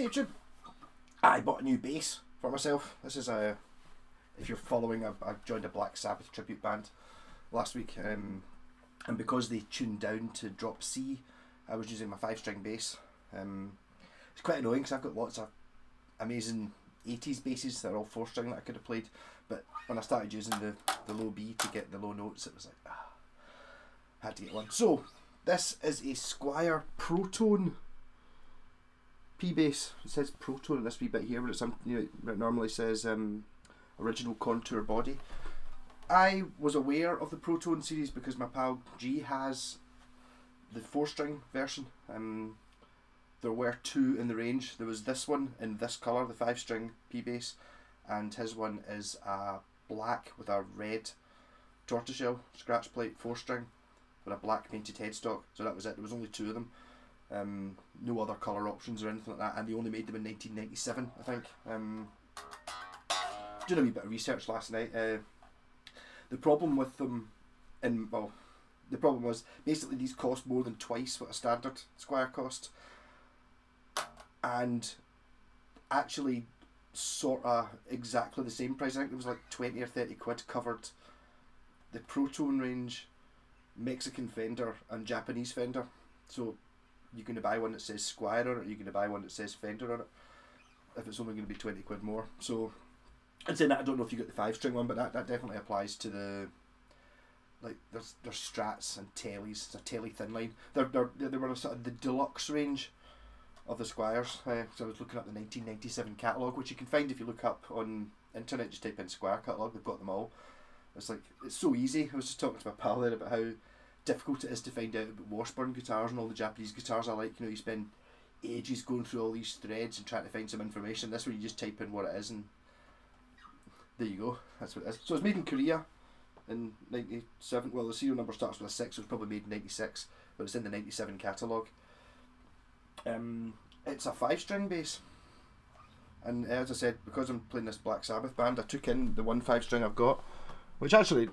Hey YouTube! I bought a new bass for myself. This is a, if you're following, I joined a Black Sabbath tribute band last week, and because they tuned down to drop C, I was using my 5-string bass. It's quite annoying because I've got lots of amazing 80s basses that are all 4-string that I could have played, but when I started using the low B to get the low notes, it was like, had to get one. So this is a Squier Protone P bass. It says Protone in this wee bit here, but it's it normally says original contour body. I was aware of the Protone series because my pal G has the 4-string version. There were 2 in the range. There was this one in this colour, the 5-string P bass, and his one is a black with a red tortoiseshell scratch plate 4-string with a black painted headstock. So that was it. There was only 2 of them. No other colour options or anything like that, and they only made them in 1997, I think. Did a wee bit of research last night. The problem with them, the problem was basically these cost more than twice what a standard Squier cost, and actually sort of exactly the same price. I think it was like 20 or 30 quid covered the Protone range, Mexican Fender and Japanese Fender. So you're going to buy one that says Squier on it, or you're going to buy one that says Fender on it, if it's only going to be 20 quid more. So I'd say that, I don't know if you got the 5-string one, but that definitely applies to the, like, there's Strats and Tellys. It's a Telly thin line. They were sort of the deluxe range of the Squiers. So I was looking up the 1997 catalogue, which you can find if you look up on internet. Just type in Squier catalogue, they've got them all. It's like, it's so easy. I was just talking to my pal there about how difficult it is to find out about Washburn guitars and all the Japanese guitars I like. You know, you spend ages going through all these threads and trying to find some information. This one you just type in what it is and there you go. That's what it is. So it's made in Korea in 97. Well, the serial number starts with a 6, so it was probably made in 96, but it's in the 97 catalogue. It's a 5-string bass, and as I said, because I'm playing this Black Sabbath band, I took in the one 5-string I've got, which actually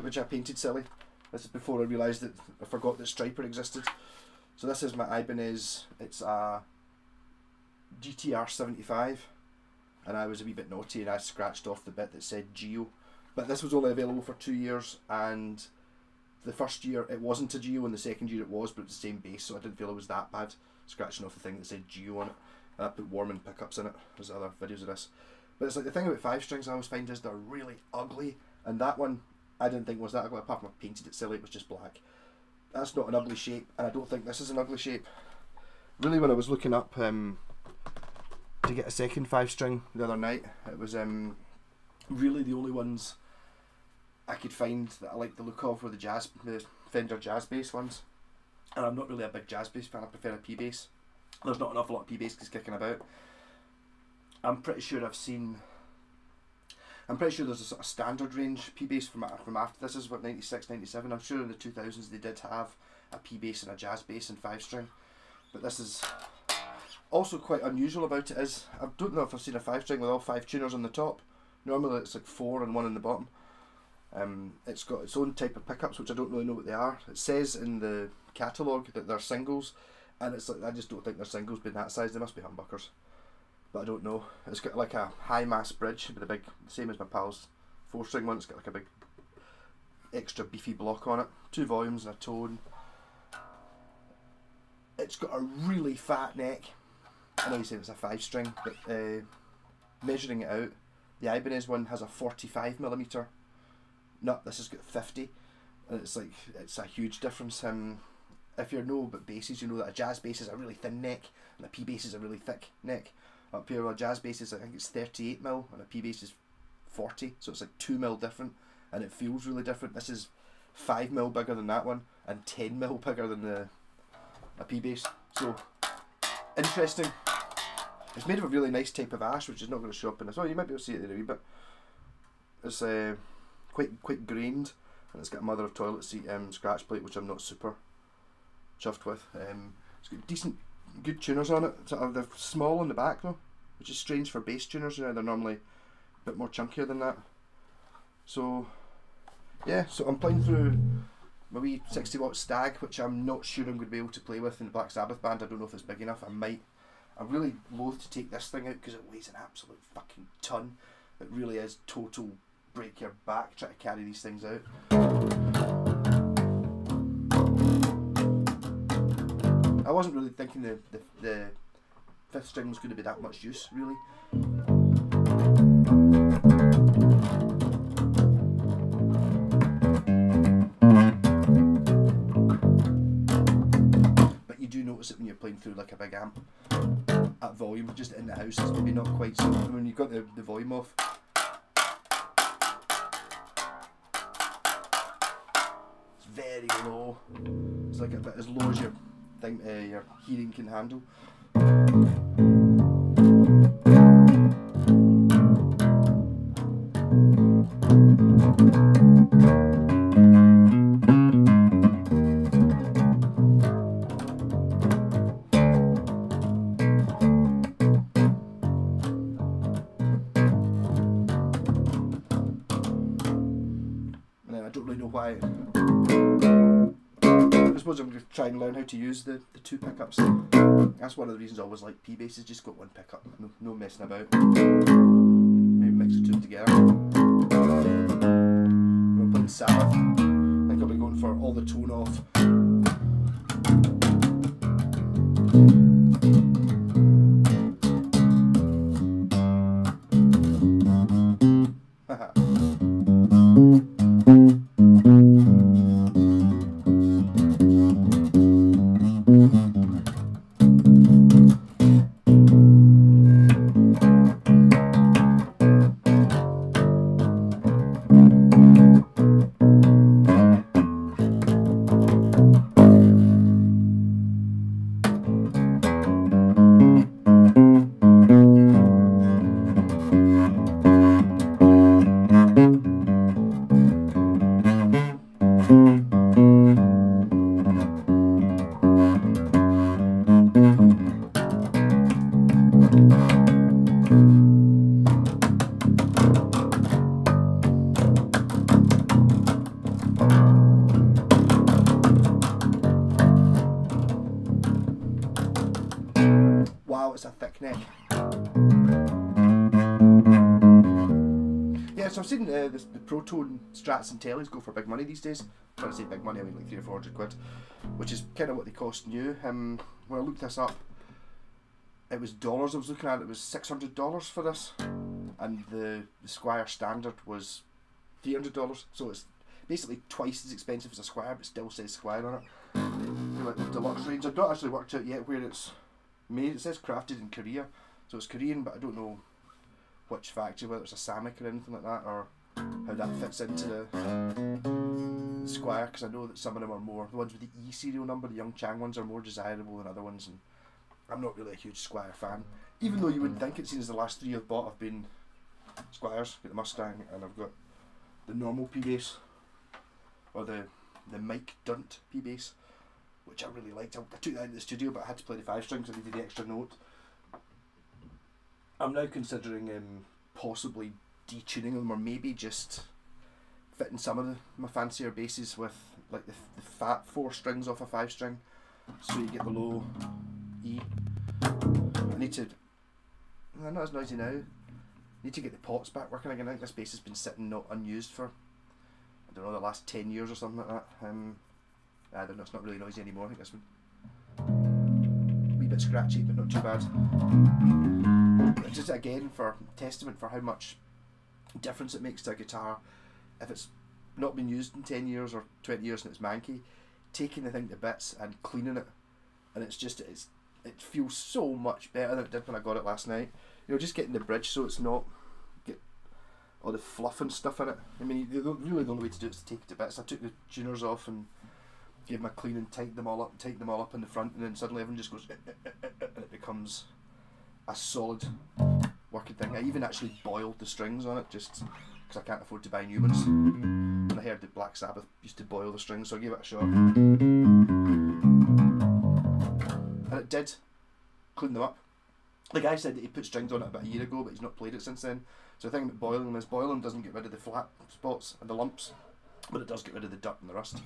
which I painted silly. This is before I realised that I forgot that Striper existed. So this is my Ibanez. It's a GTR 75, and I was a wee bit naughty and I scratched off the bit that said Geo. But this was only available for 2 years, and the first year it wasn't a Geo and the second year it was, but it's the same bass, so I didn't feel it was that bad scratching off the thing that said Geo on it. And I put Warman pickups in it. There's other videos of this. But it's like, the thing about 5-strings I always find is they're really ugly, and that one I didn't think was that ugly, apart from I painted it silly, it was just black. That's not an ugly shape, and I don't think this is an ugly shape. Really, when I was looking up to get a second 5-string the other night, it was really the only ones I could find that I like the look of were the Fender jazz bass ones, and I'm not really a big jazz bass fan. I prefer a P bass. There's not an awful lot of P basses kicking about. I'm pretty sure there's a sort of standard range P bass from after this. Is what, 96, 97. I'm sure in the 2000s they did have a P bass and a jazz bass and 5-string, but this is also quite unusual about it is, I don't know if I've seen a 5-string with all 5 tuners on the top. Normally it's like 4 and 1 on the bottom. It's got its own type of pickups, which I don't really know what they are. It says in the catalogue that they're singles, and it's like, I just don't think they're singles being that size. They must be humbuckers, but I don't know. It's got like a high mass bridge with a big, same as my pal's 4-string one. It's got like a big extra beefy block on it, 2 volumes and a tone. It's got a really fat neck. I know you said it's a 5-string, but measuring it out, the Ibanez one has a 45mm. No, this has got 50, and it's like, it's a huge difference. If you know about basses, you know that a jazz bass is a really thin neck and a P bass is a really thick neck. Up here, a jazz bass is, I think it's 38mm, and a P bass is 40, so it's like 2mm different, and it feels really different. This is 5mm bigger than that one, and 10mm bigger than a P bass. So interesting. It's made of a really nice type of ash, which is not going to show up in this. Oh, you might be able to see it there a wee bit. It's quite grained, and it's got a mother of toilet seat scratch plate, which I'm not super chuffed with. It's got decent, good tuners on it. They're small on the back though, which is strange for bass tuners. They're normally a bit more chunkier than that. So yeah, so I'm playing through my wee 60-watt Stag, which I'm not sure I'm going to be able to play with in the Black Sabbath band. I don't know if it's big enough. I might. I'm really loath to take this thing out because it weighs an absolute fucking ton. It really is total break your back trying to carry these things out. I wasn't really thinking the fifth string was going to be that much use, really. But you do notice it when you're playing through like a big amp at volume, just in the house. It's maybe not quite so. When you've got the volume off, it's very low. It's like a bit as low as your hearing can handle. And I don't really know why. I suppose I'm going to try and learn how to use the two pickups. That's one of the reasons I always like P-basses, just got one pickup, no messing about. Maybe mix the two together. We're playing Sabbath. I think I'll be going for all the tone off. Wow, it's a thick neck. Yeah, so I've seen the Protone Strats and Tellies go for big money these days. When I say big money, I mean like 300 or 400 quid, which is kind of what they cost new. When I looked this up, it was dollars I was looking at. It was $600 for this, and the Squier Standard was $300. So it's basically twice as expensive as a Squier, but still says Squier on it. Like the deluxe range, I've not actually worked out yet where it's made. It says crafted in Korea, so it's Korean, but I don't know which factory, whether it's a Samick or anything like that, or how that fits into the Squier, because I know that some of them are more, the ones with the E serial number, the Young Chang ones, are more desirable than other ones, and I'm not really a huge Squier fan, even though you wouldn't think it, since the last three I've bought have been Squiers. I've got the Mustang, and I've got the normal P-Bass, or the Mike Dunt P-Bass, which I really liked. I took that into the studio, but I had to play the 5 strings, so I needed the extra note. I'm now considering possibly detuning them, or maybe just fitting some of my fancier basses with like the fat 4 strings off a 5 string, so you get the low E. I need to, they're not as noisy now, I need to get the pots back working again. I think this bass has been sitting not unused for, I don't know, the last 10 years or something like that. I don't know, it's not really noisy anymore. I think this one a wee bit scratchy, but not too bad. Just again, for testament for how much difference it makes to a guitar if it's not been used in 10 years or 20 years and it's manky, taking the thing to bits and cleaning it, and it feels so much better than it did when I got it last night. You know, just getting the bridge so it's not get all the fluff and stuff in it. I mean, really the only way to do it is to take it to bits. I took the tuners off and gave them a clean and tighten them all up in the front, and then suddenly everything just goes and it becomes a solid working thing. I even actually boiled the strings on it just because I can't afford to buy new ones. And I heard that Black Sabbath used to boil the strings, so I gave it a shot. And it did clean them up. The guy said that he put strings on it about a year ago, but he's not played it since then. So the thing about boiling them is boiling doesn't get rid of the flat spots and the lumps. but it does get rid of the dirt and the rust.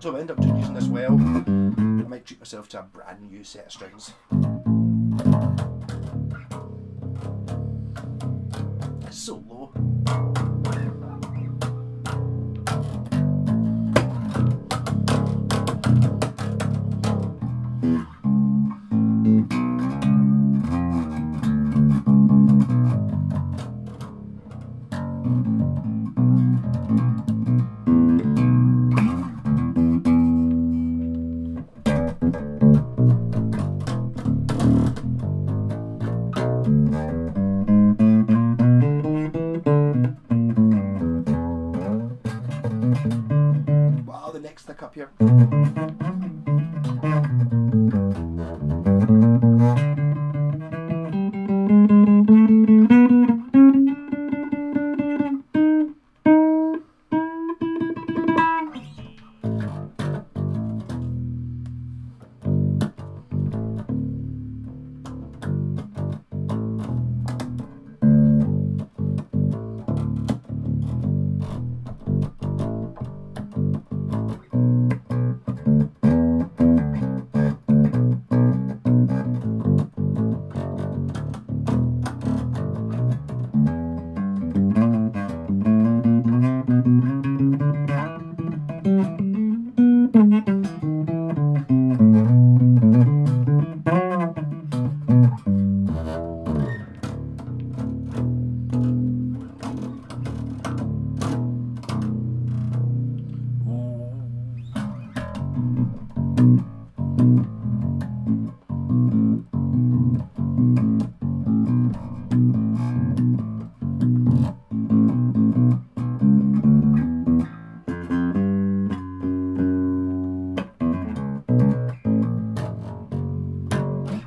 So if I end up using this well, I might treat myself to a brand new set of strings. It's so low. Wow, the next stick up here.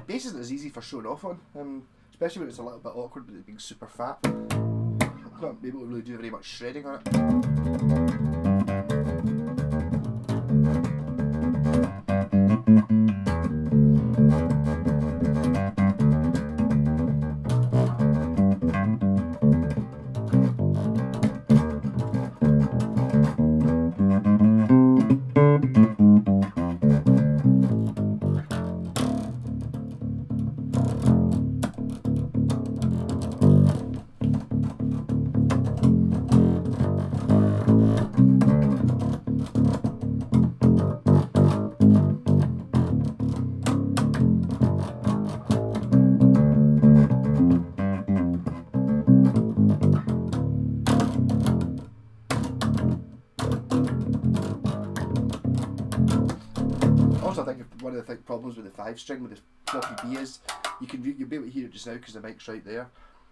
Bass isn't as easy for showing off on, especially when it's a little bit awkward with it being super fat. I'm not able to really do very much shredding on Also, I think one of the problems with the 5-string with the floppy B is you'll be able to hear it just now because the mic's right there.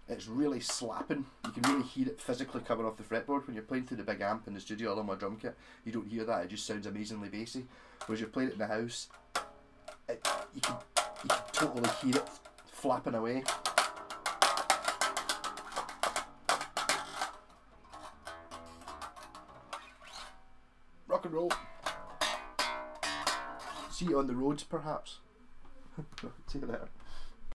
It's really slapping. You can really hear it physically coming off the fretboard when you're playing through the big amp in the studio all on my drum kit. You don't hear that; it just sounds amazingly bassy. Whereas you're playing it in the house, you can totally hear it flapping away. Rock and roll. See you on the roads, perhaps. See you later.